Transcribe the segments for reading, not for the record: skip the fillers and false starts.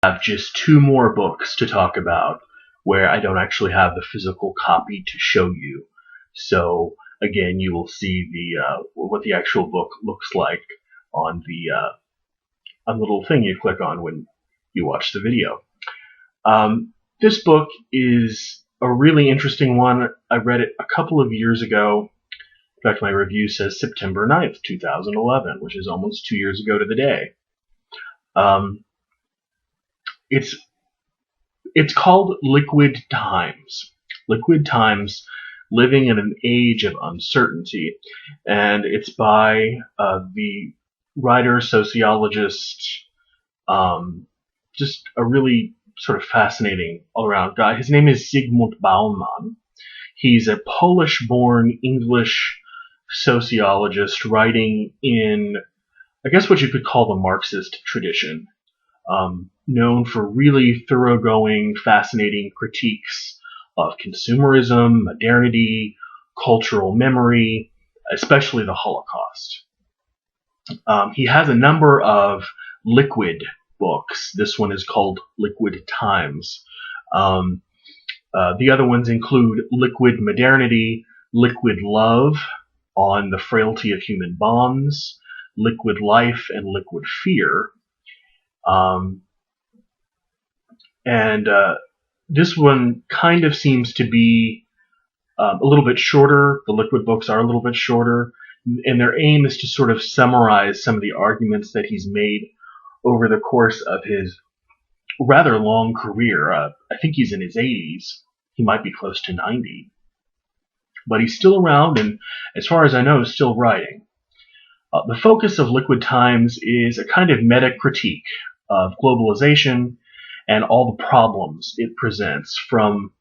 have just two more books to talk about where I don't actually have the physical copy to show you. So again, you will see what the actual book looks like on the little thing you click on when you watch the video. This book is a really interesting one. I read it a couple of years ago. In fact, my review says September 9th, 2011, which is almost 2 years ago to the day. It's called Liquid Times. Liquid Times, Living in an Age of Uncertainty. And it's by the writer, sociologist, just a really sort of fascinating all-around guy. His name is Zygmunt Bauman. He's a Polish-born English sociologist writing in, I guess, what you could call the Marxist tradition, known for really thoroughgoing, fascinating critiques of consumerism, modernity, cultural memory, especially the Holocaust. He has a number of liquid books. This one is called Liquid Times. The other ones include Liquid Modernity, Liquid Love, on the frailty of human bonds, Liquid Life, and Liquid Fear. This one kind of seems to be a little bit shorter. The liquid books are a little bit shorter, and their aim is to sort of summarize some of the arguments that he's made over the course of his rather long career. I think he's in his 80s. He might be close to 90. But he's still around, and as far as I know, is still writing. The focus of Liquid Times is a kind of meta-critique of globalization and all the problems it presents, from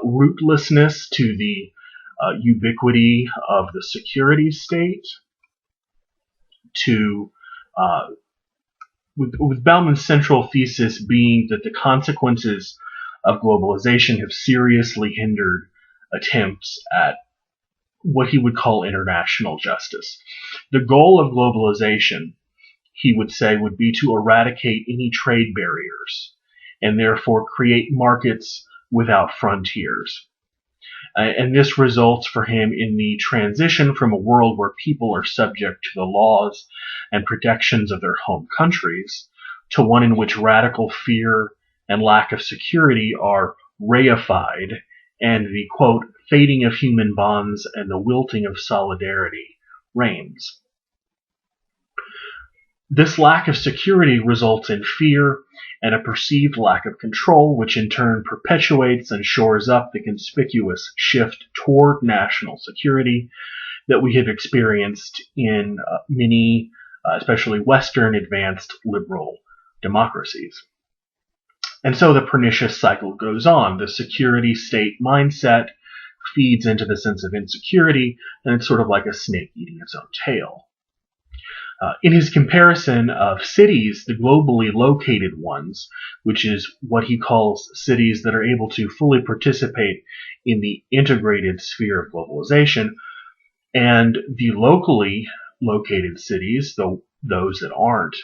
rootlessness to the ubiquity of the security state, to with Bauman's central thesis being that the consequences of globalization have seriously hindered attempts at what he would call international justice. The goal of globalization, he would say, would be to eradicate any trade barriers and therefore create markets without frontiers. And this results for him in the transition from a world where people are subject to the laws and protections of their home countries to one in which radical fear and lack of security are reified, and the, quote, fading of human bonds and the wilting of solidarity reigns. This lack of security results in fear and a perceived lack of control, which in turn perpetuates and shores up the conspicuous shift toward national security that we have experienced in many, especially Western advanced liberal democracies. And so the pernicious cycle goes on. The security state mindset feeds into the sense of insecurity, and it's sort of like a snake eating its own tail. In his comparison of cities, the globally located ones, which is what he calls cities that are able to fully participate in the integrated sphere of globalization, and the locally located cities, those that aren't,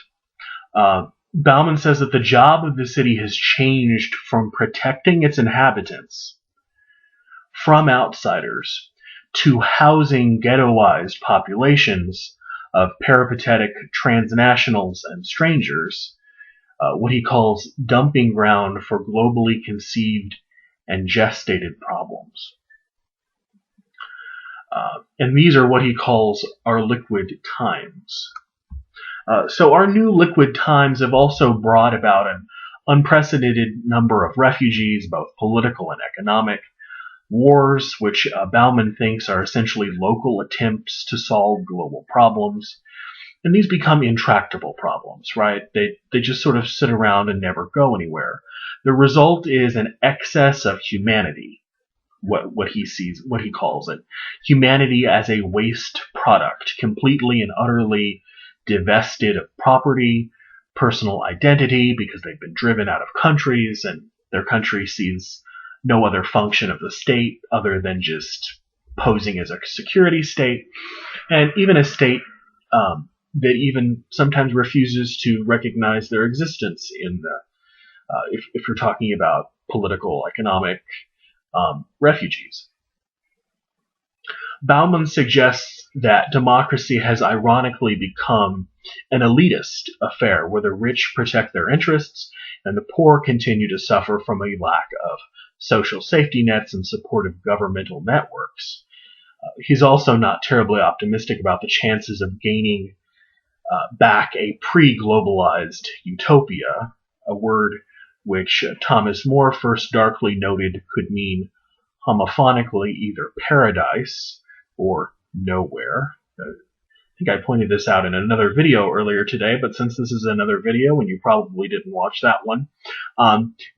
Bauman says that the job of the city has changed from protecting its inhabitants from outsiders to housing ghettoized populations of peripatetic transnationals and strangers, what he calls dumping ground for globally conceived and gestated problems. And these are what he calls our liquid times. So our new liquid times have also brought about an unprecedented number of refugees, both political and economic, wars, which Bauman thinks are essentially local attempts to solve global problems. And these become intractable problems, right? They just sort of sit around and never go anywhere. The result is an excess of humanity, what he calls it. Humanity as a waste product, completely and utterly divested of property, personal identity, because they've been driven out of countries and their country sees no other function of the state other than just posing as a security state, and even a state that even sometimes refuses to recognize their existence in if you're talking about political, economic refugees. Bauman suggests that democracy has ironically become an elitist affair where the rich protect their interests and the poor continue to suffer from a lack of social safety nets and supportive governmental networks. He's also not terribly optimistic about the chances of gaining back a pre-globalized utopia, a word which Thomas More first darkly noted could mean homophonically either paradise or nowhere. I think I pointed this out in another video earlier today, but since this is another video and you probably didn't watch that one,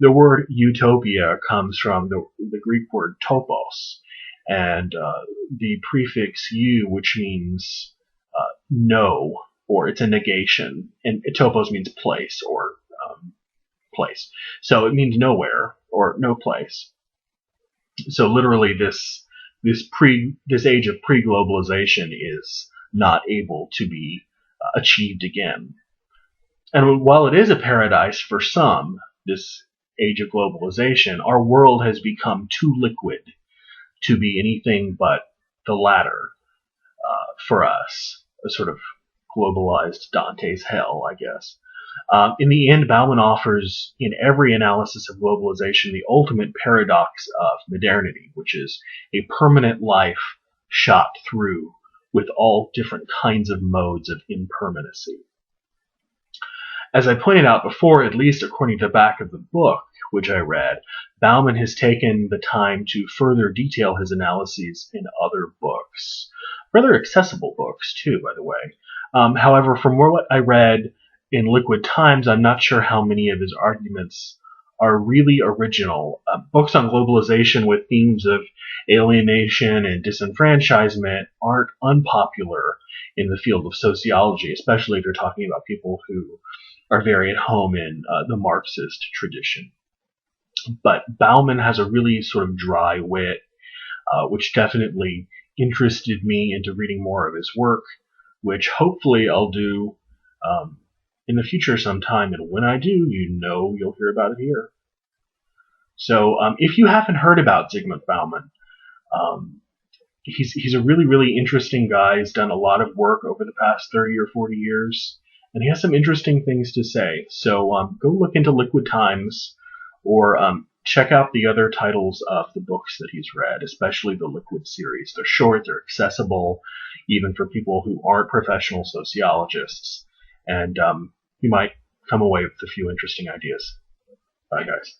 the word utopia comes from the Greek word topos, and the prefix u, which means no, or it's a negation, and topos means place or place. So it means nowhere or no place. So literally this age of pre-globalization is not able to be achieved again. And while it is a paradise for some, this age of globalization, our world has become too liquid to be anything but the latter for us, a sort of globalized Dante's hell, I guess. In the end, Bauman offers in every analysis of globalization the ultimate paradox of modernity, which is a permanent life shot through with all different kinds of modes of impermanency. As I pointed out before, at least according to the back of the book, which I read, Bauman has taken the time to further detail his analyses in other books. Rather accessible books, too, by the way. However, from what I read in Liquid Times, I'm not sure how many of his arguments are really original. Books on globalization with themes of alienation and disenfranchisement aren't unpopular in the field of sociology, especially if you're talking about people who are very at home in the Marxist tradition. But Bauman has a really sort of dry wit, which definitely interested me into reading more of his work, which hopefully I'll do in the future sometime, and when I do, you'll hear about it here. So if you haven't heard about Zygmunt Bauman, he's a really, really interesting guy. He's done a lot of work over the past 30 or 40 years, and he has some interesting things to say. So go look into Liquid Times, or check out the other titles of the books that he's read, especially the Liquid series. They're short, they're accessible, even for people who aren't professional sociologists. And you might come away with a few interesting ideas. Bye, guys.